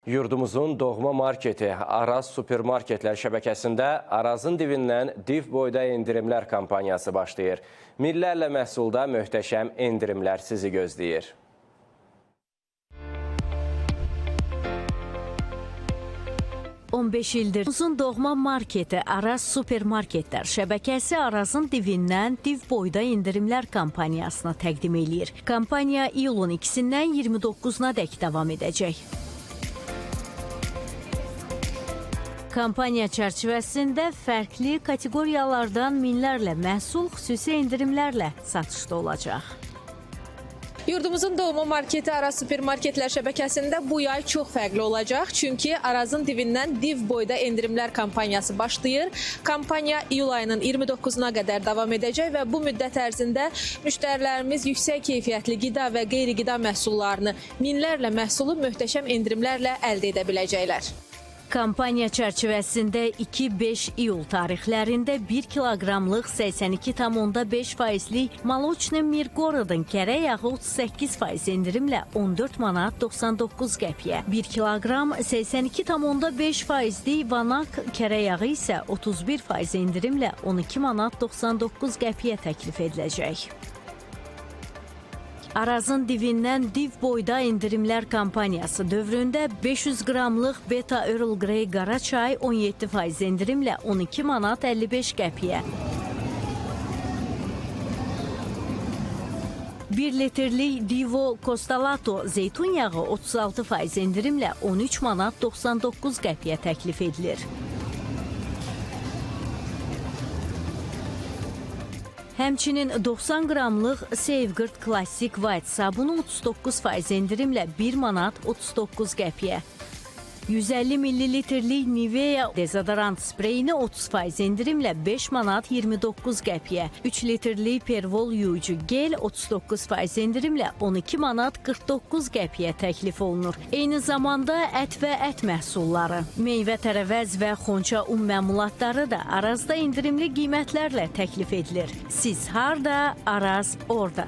Yurdumuzun doğma marketi Araz Supermarketlər şəbəkəsində Arazın divindən div boyda endirimlər kampanyası başlayır. Millərlə məhsulda möhtəşəm endirimlər sizi gözləyir. ildir uzun doğma marketi Araz Supermarketlər şəbəkəsi Arazın divindən div boyda endirimlər kampaniyasını təqdim edir. Kampaniya iyulun 2-dən 29-na dək davam edəcək. Kampaniya çərçivəsində fərqli kateqoriyalardan minlərlə məhsul xüsusi endirimlərlə satışda olacaq. Yurdumuzun doğma marketi Araz Supermarketlər şəbəkəsində bu yay çox fərqli olacaq. Çünki Arazın divindən div boyda endirimlər kampaniyası başlayır. Kampaniya iyul ayının 29-na qədər davam edəcək və bu müddət ərzində müştərilərimiz yüksək keyfiyyətli qida və qeyri-qida məhsullarını, minlərlə məhsulu möhtəşəm endirimlərlə əldə edə biləcəklər. Kampaniya çərçivəsində 2-5 iyul tarixlərində 1 kiloqramlıq 82,5%lik Maloçni Mirgorodun kərə yağı 38% endirimlə 14 manat 99 qəpiyə, 1 kiloqram 82,5%lik Vanak kərə yağı isə 31% endirimlə 12 manat 99 qəpiyə təklif ediləcək. Arazın divindən div boyda endirimlər kampaniyası dövründə 500 qramlıq Beta Earl Grey qara çay 17% endirimlə 12 manat 55 qəpiyə. 1 litrlik Divo Costalato zeytun yağı 36% endirimlə 13 manat 99 qəpiyə təklif edilir. Həmçinin 90 qramlıq Safeguard Classic White sabunu 39% endirimlə 1 manat 39 qəpiyə. 150 millilitrlik Nivea dezodorant spreyini 30% endirimlə 5 manat 29 qəpiyə. 3 litrlik Pervol yuyucu gel 39% endirimlə 12 manat 49 qəpiyə təklif olunur. Eyni zamanda ət və ət məhsulları, meyvə tərəvəz və xonça un məmulatları da Arazda endirimli qiymətlərlə təklif edilir. Siz harda, Araz orada.